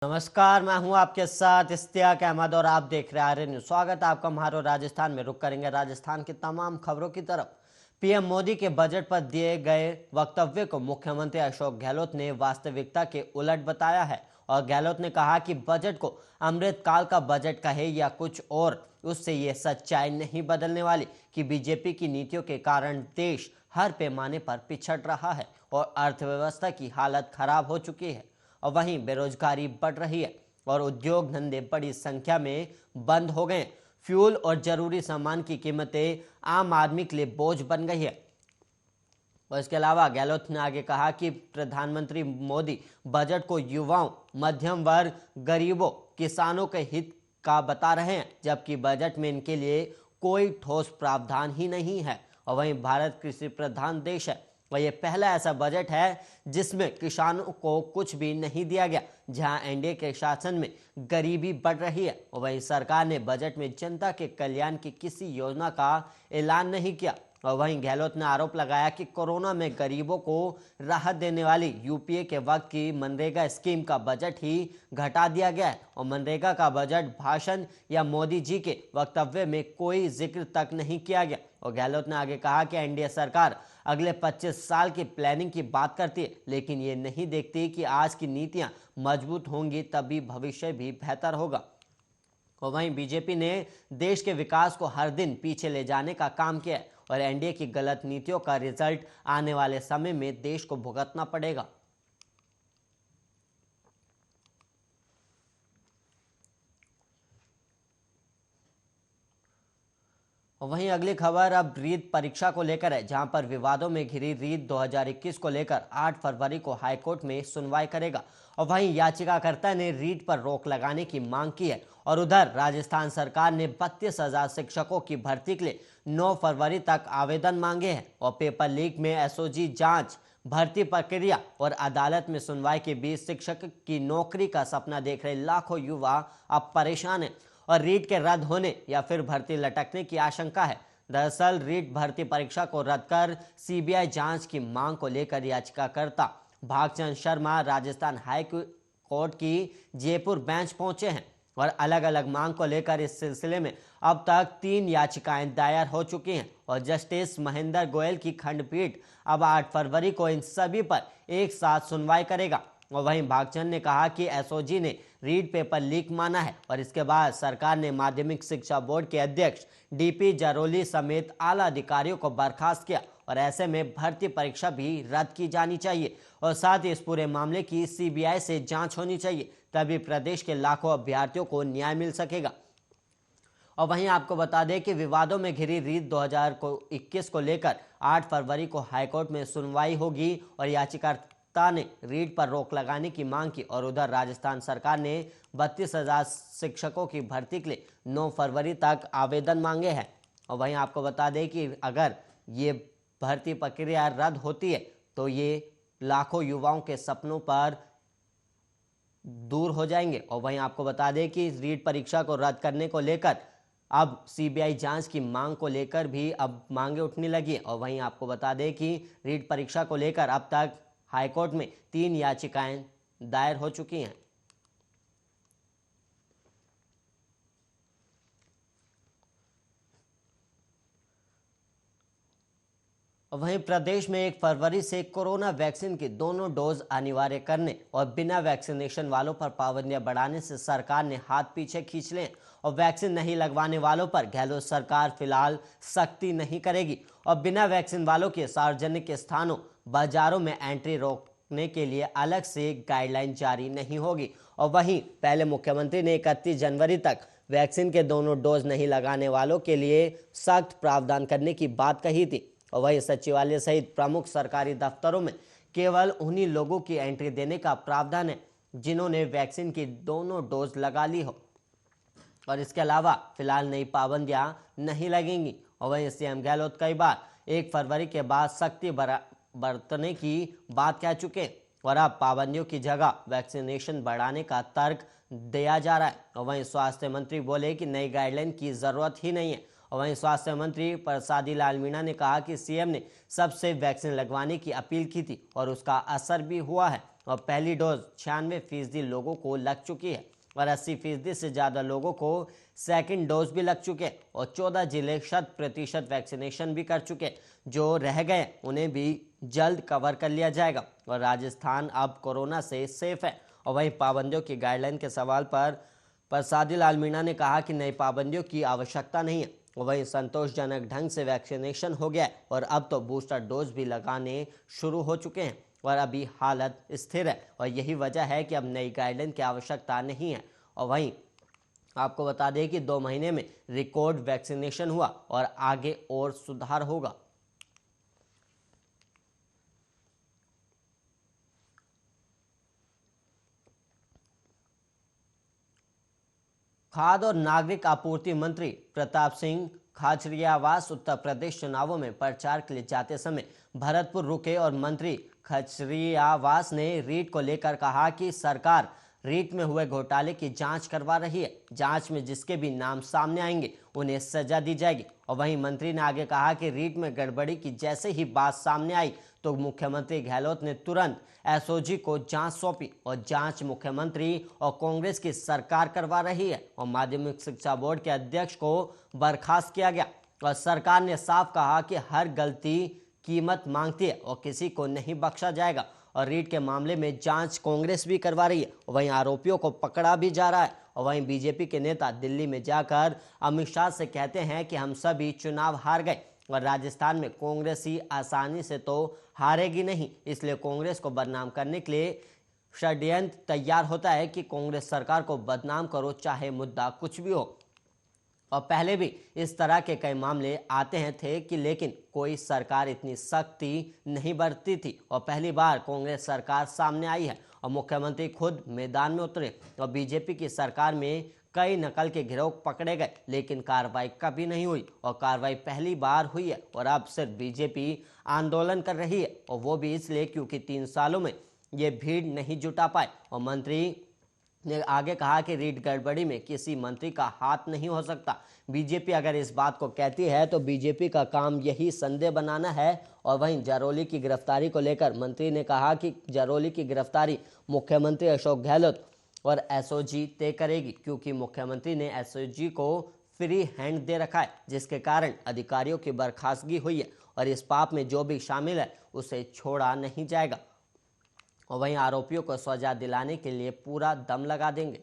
नमस्कार, मैं हूं आपके साथ इश्तियाक अहमद और आप देख रहे हैं आर्य न्यूज। स्वागत है आपका हमारे राजस्थान में। रुक करेंगे राजस्थान की तमाम खबरों की तरफ। पीएम मोदी के बजट पर दिए गए वक्तव्य को मुख्यमंत्री अशोक गहलोत ने वास्तविकता के उलट बताया है और गहलोत ने कहा कि बजट को अमृतकाल का बजट कहे या कुछ और, उससे ये सच्चाई नहीं बदलने वाली कि बीजेपी की नीतियों के कारण देश हर पैमाने पर पिछड़ रहा है और अर्थव्यवस्था की हालत खराब हो चुकी है और वहीं बेरोजगारी बढ़ रही है और उद्योग धंधे बड़ी संख्या में बंद हो गए। फ्यूल और जरूरी सामान की कीमतें आम आदमी के लिए बोझ बन गई है। और इसके अलावा गहलोत ने आगे कहा कि प्रधानमंत्री मोदी बजट को युवाओं, मध्यम वर्ग, गरीबों, किसानों के हित का बता रहे हैं, जबकि बजट में इनके लिए कोई ठोस प्रावधान ही नहीं है। और वहीं भारत कृषि प्रधान देश है और ये पहला ऐसा बजट है जिसमें किसानों को कुछ भी नहीं दिया गया। जहां एनडीए के शासन में गरीबी बढ़ रही है और वहीं सरकार ने बजट में जनता के कल्याण की किसी योजना का ऐलान नहीं किया। और वहीं गहलोत ने आरोप लगाया कि कोरोना में गरीबों को राहत देने वाली यूपीए के वक्त की मनरेगा स्कीम का बजट ही घटा दिया गया है और मनरेगा का बजट भाषण या मोदी जी के वक्तव्य में कोई जिक्र तक नहीं किया गया। और गहलोत ने आगे कहा कि एनडीए सरकार अगले 25 साल की प्लानिंग की बात करती है, लेकिन ये नहीं देखती कि आज की नीतियां मजबूत होंगी तभी भविष्य भी बेहतर होगा। और वहीं बीजेपी ने देश के विकास को हर दिन पीछे ले जाने का काम किया है और एनडीए की गलत नीतियों का रिजल्ट आने वाले समय में देश को भुगतना पड़ेगा। और वहीं अगली खबर अब रीट परीक्षा को लेकर है, जहां पर विवादों में घिरी रीट 2021 को लेकर 8 फरवरी को हाईकोर्ट में सुनवाई करेगा। और वहीं याचिकाकर्ता ने रीट पर रोक लगाने की मांग की है और उधर राजस्थान सरकार ने 32,000 शिक्षकों की भर्ती के लिए 9 फरवरी तक आवेदन मांगे हैं। और पेपर लीक में एसओजी जांच, भर्ती प्रक्रिया और अदालत में सुनवाई के बीच शिक्षक की नौकरी का सपना देख रहे लाखों युवा अब परेशान हैं और रीट के रद्द होने या फिर भर्ती लटकने की आशंका है। दरअसल रीट भर्ती परीक्षा को रद्द कर सीबीआई जांच की मांग को लेकर याचिकाकर्ता भागचंद शर्मा राजस्थान हाई कोर्ट की जयपुर बेंच पहुंचे हैं और अलग अलग मांग को लेकर इस सिलसिले में अब तक 3 याचिकाएं दायर हो चुकी हैं और जस्टिस महेंद्र गोयल की खंडपीठ अब 8 फरवरी को इन सभी पर एक साथ सुनवाई करेगा। और वहीं भागचंद ने कहा कि एसओजी ने रीट पेपर लीक माना है और इसके बाद सरकार ने माध्यमिक शिक्षा बोर्ड के अध्यक्ष डीपी जरोली समेत आला अधिकारियों को बर्खास्त किया और ऐसे में भर्ती परीक्षा भी रद्द की जानी चाहिए और साथ ही इस पूरे मामले की सीबीआई से जांच होनी चाहिए, तभी प्रदेश के लाखों अभ्यर्थियों को न्याय मिल सकेगा। और वहीं आपको बता दें कि विवादों में घिरी रीट 2021 को लेकर 8 फरवरी को हाईकोर्ट में सुनवाई होगी और याचिकाकर्ता ने रीट पर रोक लगाने की मांग की और उधर राजस्थान सरकार ने 32,000 शिक्षकों की भर्ती के लिए 9 फरवरी तक आवेदन मांगे हैं। और वहीं आपको बता दें कि अगर ये भर्ती प्रक्रिया रद्द होती है तो ये लाखों युवाओं के सपनों पर दूर हो जाएंगे। और वहीं आपको बता दें कि रीट परीक्षा को रद्द करने को लेकर अब सीबीआई जांच की मांग को लेकर भी अब मांगे उठने लगी। और वहीं आपको बता दें कि रीट परीक्षा को लेकर अब तक हाईकोर्ट में 3 याचिकाएं दायर हो चुकी हैं। वहीं प्रदेश में 1 फरवरी से कोरोना वैक्सीन की दोनों डोज अनिवार्य करने और बिना वैक्सीनेशन वालों पर पाबंदियां बढ़ाने से सरकार ने हाथ पीछे खींच लिए और वैक्सीन नहीं लगवाने वालों पर गहलोत सरकार फिलहाल सख्ती नहीं करेगी और बिना वैक्सीन वालों के सार्वजनिक स्थानों, बाजारों में एंट्री रोकने के लिए अलग से गाइडलाइन जारी नहीं होगी। और वहीं पहले मुख्यमंत्री ने 31 जनवरी तक वैक्सीन के दोनों डोज नहीं लगाने वालों के लिए सख्त प्रावधान करने की बात कही थी। और वहीं सचिवालय सहित प्रमुख सरकारी दफ्तरों में केवल उन्हीं लोगों की एंट्री देने का प्रावधान है जिन्होंने वैक्सीन की दोनों डोज लगा ली हो और इसके अलावा फिलहाल नई पाबंदियां नहीं लगेंगी। और वहीं सीएम गहलोत कई बार 1 फरवरी के बाद सख्ती बरतने की बात कह चुके हैं और अब पाबंदियों की जगह वैक्सीनेशन बढ़ाने का तर्क दिया जा रहा है। और वहीं स्वास्थ्य मंत्री बोले कि नई गाइडलाइन की जरूरत ही नहीं है। और वहीं स्वास्थ्य मंत्री प्रसादी लाल मीणा ने कहा कि सीएम ने सबसे वैक्सीन लगवाने की अपील की थी और उसका असर भी हुआ है। और पहली डोज 96% लोगों को लग चुकी है और 80% से ज़्यादा लोगों को सेकंड डोज भी लग चुके हैं और 14 जिले 100% वैक्सीनेशन भी कर चुके हैं। जो रह गए उन्हें भी जल्द कवर कर लिया जाएगा और राजस्थान अब कोरोना से सेफ है। और वहीं पाबंदियों की गाइडलाइन के सवाल पर प्रसादी लाल मीणा ने कहा कि नई पाबंदियों की आवश्यकता नहीं है। वहीं संतोषजनक ढंग से वैक्सीनेशन हो गया है और अब तो बूस्टर डोज भी लगाने शुरू हो चुके हैं और अभी हालत स्थिर है और यही वजह है कि अब नई गाइडलाइन की आवश्यकता नहीं है। और वहीं आपको बता दें कि 2 महीने में रिकॉर्ड वैक्सीनेशन हुआ और आगे और सुधार होगा। खाद्य और नागरिक आपूर्ति मंत्री प्रताप सिंह खाचरियावास उत्तर प्रदेश चुनावों में प्रचार के लिए जाते समय भरतपुर रुके और मंत्री खाचरियावास ने रीट को लेकर कहा कि सरकार रीट में हुए घोटाले की जांच करवा रही है। जांच में जिसके भी नाम सामने आएंगे उन्हें सजा दी जाएगी। और वहीं मंत्री ने आगे कहा कि रीट में गड़बड़ी की जैसे ही बात सामने आई तो मुख्यमंत्री गहलोत ने तुरंत एसओजी को जांच सौंपी और जांच मुख्यमंत्री और कांग्रेस की सरकार करवा रही है और माध्यमिक शिक्षा बोर्ड के अध्यक्ष को बर्खास्त किया गया और सरकार ने साफ कहा कि हर गलती कीमत मांगती है और किसी को नहीं बख्शा जाएगा। और रीट के मामले में जांच कांग्रेस भी करवा रही है और वहीं आरोपियों को पकड़ा भी जा रहा है। और वहीं बीजेपी के नेता दिल्ली में जाकर अमित शाह से कहते हैं कि हम सभी चुनाव हार गए और राजस्थान में कांग्रेस ही आसानी से तो हारेगी नहीं, इसलिए कांग्रेस को बदनाम करने के लिए षड्यंत्र तैयार होता है कि कांग्रेस सरकार को बदनाम करो चाहे मुद्दा कुछ भी हो। और पहले भी इस तरह के कई मामले आते हैं थे कि लेकिन कोई सरकार इतनी सख्ती नहीं बरती थी और पहली बार कांग्रेस सरकार सामने आई है और मुख्यमंत्री खुद मैदान में उतरे और बीजेपी की सरकार में कई नकल के गिरोह पकड़े गए लेकिन कार्रवाई कभी नहीं हुई और कार्रवाई पहली बार हुई है और अब सिर्फ बीजेपी आंदोलन कर रही है और वो भी इसलिए क्योंकि 3 सालों में ये भीड़ नहीं जुटा पाए। और मंत्री ने आगे कहा कि रीट गड़बड़ी में किसी मंत्री का हाथ नहीं हो सकता। बीजेपी अगर इस बात को कहती है तो बीजेपी का काम यही संदेह बनाना है। और वहीं जरौली की गिरफ्तारी को लेकर मंत्री ने कहा कि जरौली की गिरफ्तारी मुख्यमंत्री अशोक गहलोत और एसओजी तय करेगी क्योंकि मुख्यमंत्री ने एसओजी को फ्री हैंड दे रखा है जिसके कारण अधिकारियों की बर्खास्तगी हुई है और इस पाप में जो भी शामिल है उसे छोड़ा नहीं जाएगा। और वहीं आरोपियों को सजा दिलाने के लिए पूरा दम लगा देंगे।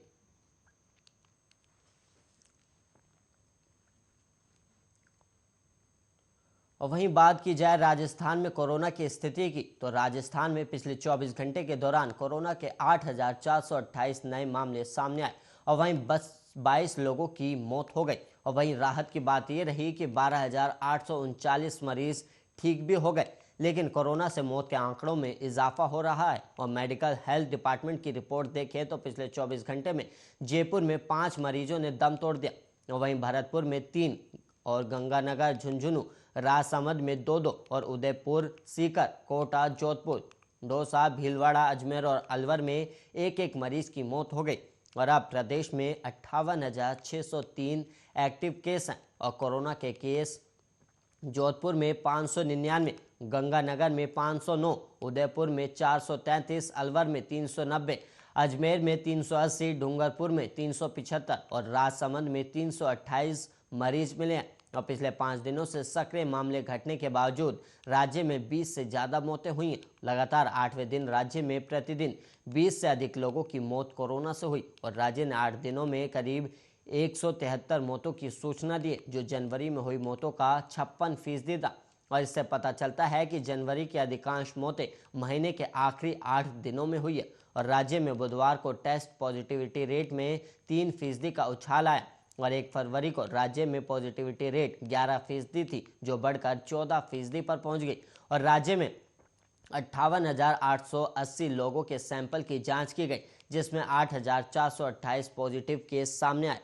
और वहीं बात की जाए राजस्थान में कोरोना की स्थिति की तो राजस्थान में पिछले 24 घंटे के दौरान कोरोना के 8,428 नए मामले सामने आए और वहीं बस 22 लोगों की मौत हो गई। और वहीं राहत की बात यह रही कि 12,839 मरीज ठीक भी हो गए लेकिन कोरोना से मौत के आंकड़ों में इजाफा हो रहा है। और मेडिकल हेल्थ डिपार्टमेंट की रिपोर्ट देखें तो पिछले 24 घंटे में जयपुर में 5 मरीजों ने दम तोड़ दिया और वहीं भरतपुर में 3 और गंगानगर, झुंझुनू, राजसमंद में 2-2 और उदयपुर, सीकर, कोटा, जोधपुर, दौसा, भीलवाड़ा, अजमेर और अलवर में 1-1 मरीज की मौत हो गई। और अब प्रदेश में 58,603 एक्टिव केस हैं और कोरोना के केस जोधपुर में 599, गंगानगर में 509, उदयपुर में 433, अलवर में 390, अजमेर में 380, डूंगरपुर में 375 और राजसमंद में 328 मरीज मिले हैं। और पिछले 5 दिनों से सक्रिय मामले घटने के बावजूद राज्य में 20 से ज़्यादा मौतें हुई हैं। लगातार 8वें दिन राज्य में प्रतिदिन 20 से अधिक लोगों की मौत कोरोना से हुई और राज्य ने 8 दिनों में करीब 173 मौतों की सूचना दी जो जनवरी में हुई मौतों का 56% था। और इससे पता चलता है कि जनवरी की अधिकांश मौतें महीने के आखिरी 8 दिनों में हुई है। और राज्य में बुधवार को टेस्ट पॉजिटिविटी रेट में 3% का उछाल आया और 1 फरवरी को राज्य में पॉजिटिविटी रेट 11% थी जो बढ़कर 14% पर पहुंच गई। और राज्य में 58,880 लोगों के सैंपल की जांच की गई जिसमें 8,428 पॉजिटिव केस सामने आए।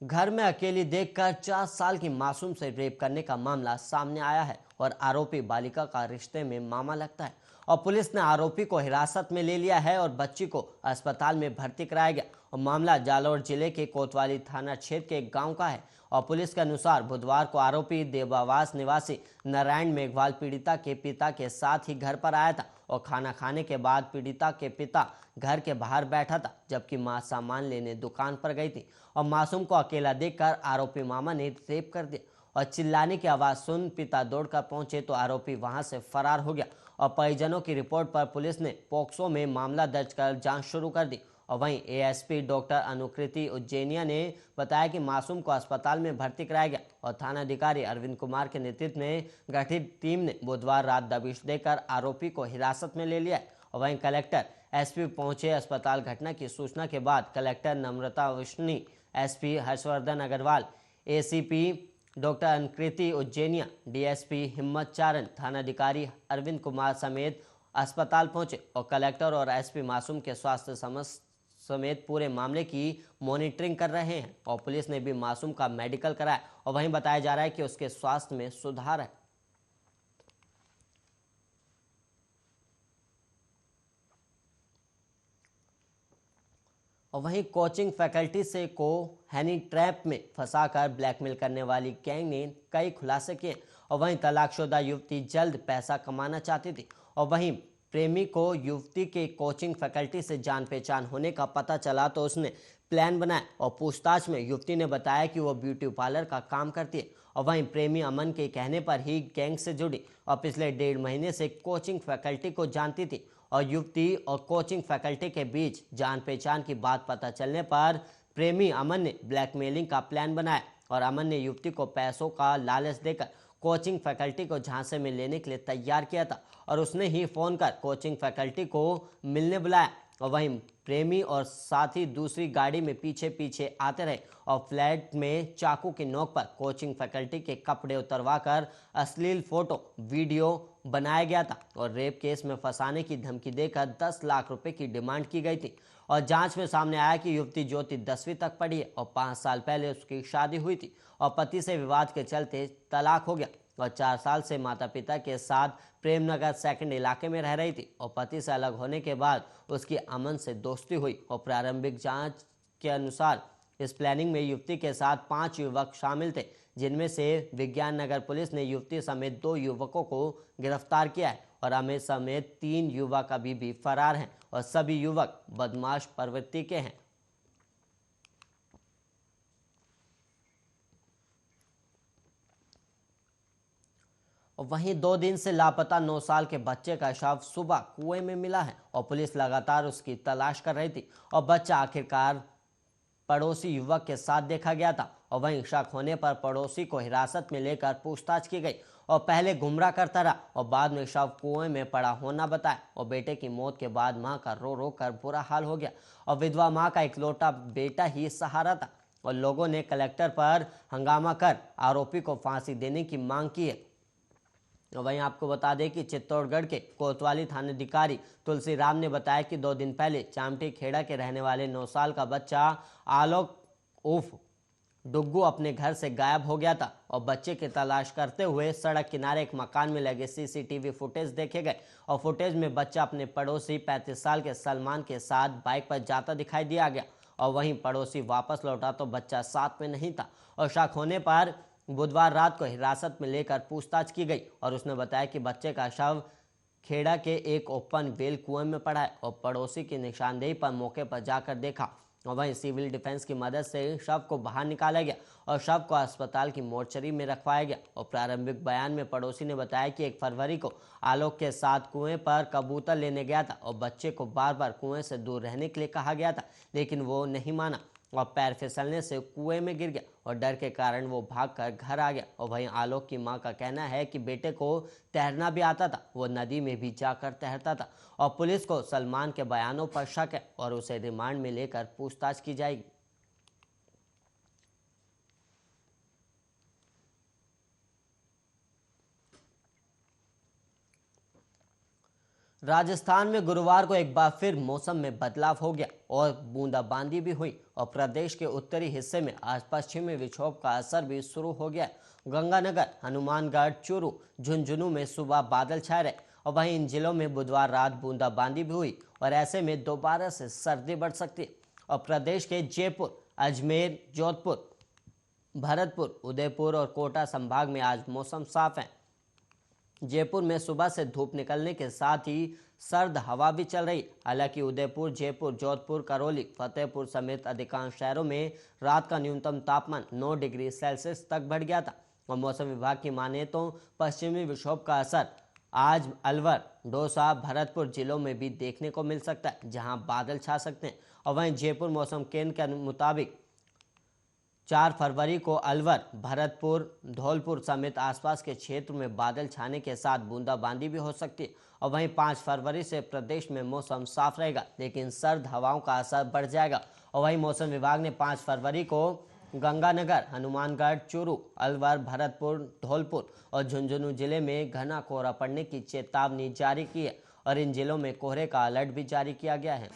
घर में अकेली देखकर 4 साल की मासूम से रेप करने का मामला सामने आया है और आरोपी बालिका का रिश्ते में मामा लगता है और पुलिस ने आरोपी को हिरासत में ले लिया है और बच्ची को अस्पताल में भर्ती कराया गया। और मामला जालौर जिले के कोतवाली थाना क्षेत्र के एक गांव का है और पुलिस के अनुसार बुधवार को आरोपी देवावास निवासी नारायण मेघवाल पीड़िता के पिता के साथ ही घर पर आया था और खाना खाने के बाद पीड़िता के पिता घर के बाहर बैठा था, जबकि मां सामान लेने दुकान पर गई थी और मासूम को अकेला देखकर आरोपी मामा ने रेप कर दिया और चिल्लाने की आवाज सुन पिता दौड़कर पहुंचे तो आरोपी वहां से फरार हो गया और परिजनों की रिपोर्ट पर पुलिस ने पोक्सो में मामला दर्ज कर जांच शुरू कर दी। और वहीं एएसपी डॉक्टर अनुकृति उज्जैनिया ने बताया कि मासूम को अस्पताल में भर्ती कराया गया और थानाधिकारी अरविंद कुमार के नेतृत्व में गठित टीम ने बुधवार रात दबिश देकर आरोपी को हिरासत में ले लिया है। और वहीं कलेक्टर एसपी पहुंचे अस्पताल। घटना की सूचना के बाद collector Namrata Vishni, SP Harshvardhan Agarwal, ACP doctor Anukriti Ujjainia, DSP Himmat Charan, थानाधिकारी अरविंद कुमार समेत अस्पताल पहुंचे और कलेक्टर और एसपी मासूम के स्वास्थ्य समेत पूरे मामले की मॉनिटरिंग कर रहे हैं और पुलिस ने भी मासूम का मेडिकल कराया और वहीं बताया जा रहा है कि उसके स्वास्थ्य में सुधार है। और वहीं कोचिंग फैकल्टी से को हनी ट्रैप में फंसाकर ब्लैकमेल करने वाली गैंग ने कई खुलासे किए और वहीं तलाकशुदा युवती जल्द पैसा कमाना चाहती थी और वहीं प्रेमी को युवती के कोचिंग फैकल्टी से जान पहचान होने का पता चला तो उसने प्लान बनाया और पूछताछ में युवती ने बताया कि वो ब्यूटी पार्लर का काम करती है और वहीं प्रेमी अमन के कहने पर ही गैंग से जुड़ी और पिछले 1.5 महीने से कोचिंग फैकल्टी को जानती थी और युवती और कोचिंग फैकल्टी के बीच जान पहचान की बात पता चलने पर प्रेमी अमन ने ब्लैकमेलिंग का प्लान बनाया और अमन ने युवती को पैसों का लालच देकर कोचिंग फैकल्टी को झांसे में लेने के लिए तैयार किया था और उसने ही फोन कर कोचिंग फैकल्टी को मिलने बुलाया और वहीं प्रेमी और साथी दूसरी गाड़ी में पीछे पीछे आते रहे और फ्लैट में चाकू की नोक पर कोचिंग फैकल्टी के कपड़े उतरवाकर अश्लील फोटो वीडियो बनाया गया था और रेप केस में फंसाने की धमकी देकर 10 लाख रुपए की डिमांड की गई थी और जांच में सामने आया कि युवती ज्योति 10वीं तक पढ़ी है और 5 साल पहले उसकी शादी हुई थी और पति से विवाद के चलते तलाक हो गया और 4 साल से माता पिता के साथ प्रेमनगर सेकंड इलाके में रह रही थी और पति से अलग होने के बाद उसकी अमन से दोस्ती हुई और प्रारंभिक जांच के अनुसार इस प्लानिंग में युवती के साथ 5 युवक शामिल थे, जिनमें से विज्ञान नगर पुलिस ने युवती समेत 2 युवकों को गिरफ्तार किया है और अमित समेत 3 युवक अभी भी फरार हैं और सभी युवक बदमाश प्रवृत्ति के हैं। और वहीं 2 दिन से लापता 9 साल के बच्चे का शव सुबह कुएं में मिला है और पुलिस लगातार उसकी तलाश कर रही थी और बच्चा आखिरकार पड़ोसी युवक के साथ देखा गया था और वहीं शक होने पर पड़ोसी को हिरासत में लेकर पूछताछ की गई और पहले गुमराह करता रहा और बाद में शव कुएं में पड़ा होना बताया और बेटे की मौत के बाद मां का रो रो कर बुरा हाल हो गया और विधवा मां का इकलौता बेटा ही सहारा था और लोगों ने कलेक्टर पर हंगामा कर आरोपी को फांसी देने की मांग की है। वहीं आपको बता दें कि चित्तौड़गढ़ के कोतवाली थानाधिकारी तुलसीराम ने बताया कि 2 दिन पहले चामटी खेड़ा के रहने वाले 9 साल का बच्चा आलोक उर्फ डुग्गू अपने घर से गायब हो गया था और बच्चे की तलाश करते हुए सड़क किनारे एक मकान में लगे सीसीटीवी फुटेज देखे गए और फुटेज में बच्चा अपने पड़ोसी 35 साल के सलमान के साथ बाइक पर जाता दिखाई दिया गया और वहीं पड़ोसी वापस लौटा तो बच्चा साथ में नहीं था और शक होने पर बुधवार रात को हिरासत में लेकर पूछताछ की गई और उसने बताया कि बच्चे का शव खेड़ा के एक ओपन वेल कुएं में पड़ा है और पड़ोसी की निशानदेही पर मौके पर जाकर देखा और वहीं सिविल डिफेंस की मदद से शव को बाहर निकाला गया और शव को अस्पताल की मोर्चरी में रखवाया गया और प्रारंभिक बयान में पड़ोसी ने बताया कि 1 फरवरी को आलोक के साथ कुएं पर कबूतर लेने गया था और बच्चे को बार बार कुएं से दूर रहने के लिए कहा गया था, लेकिन वो नहीं माना और पैर फिसलने से कुएं में गिर गया और डर के कारण वो भागकर घर आ गया और वहीं आलोक की मां का कहना है कि बेटे को तैरना भी आता था, वो नदी में भी जाकर तैरता था और पुलिस को सलमान के बयानों पर शक है और उसे रिमांड में लेकर पूछताछ की जाएगी। राजस्थान में गुरुवार को एक बार फिर मौसम में बदलाव हो गया और बूंदाबांदी भी हुई और प्रदेश के उत्तरी हिस्से में आज पश्चिमी विक्षोभ का असर भी शुरू हो गया। गंगानगर, हनुमानगढ़, चूरू, झुंझुनू में सुबह बादल छाए रहे और वहीं इन जिलों में बुधवार रात बूंदाबांदी भी हुई और ऐसे में दोबारा से सर्दी बढ़ सकती है और प्रदेश के जयपुर, अजमेर, जोधपुर, भरतपुर, उदयपुर और कोटा संभाग में आज मौसम साफ है। जयपुर में सुबह से धूप निकलने के साथ ही सर्द हवा भी चल रही। हालांकि उदयपुर, जयपुर, जोधपुर, करौली, फतेहपुर समेत अधिकांश शहरों में रात का न्यूनतम तापमान 9 डिग्री सेल्सियस तक बढ़ गया था। और मौसम विभाग की माने तो पश्चिमी विक्षोभ का असर आज अलवर, दौसा, भरतपुर जिलों में भी देखने को मिल सकता है, जहां बादल छा सकते हैं। और वहीं जयपुर मौसम केंद्र के मुताबिक 4 फरवरी को अलवर, भरतपुर, धौलपुर समेत आसपास के क्षेत्र में बादल छाने के साथ बूंदाबांदी भी हो सकती है। और वहीं 5 फरवरी से प्रदेश में मौसम साफ रहेगा, लेकिन सर्द हवाओं का असर बढ़ जाएगा। और वहीं मौसम विभाग ने 5 फरवरी को गंगानगर, हनुमानगढ़, चूरू, अलवर, भरतपुर, धौलपुर और झुंझुनू जिले में घना कोहरा पड़ने की चेतावनी जारी की है और इन जिलों में कोहरे का अलर्ट भी जारी किया गया है।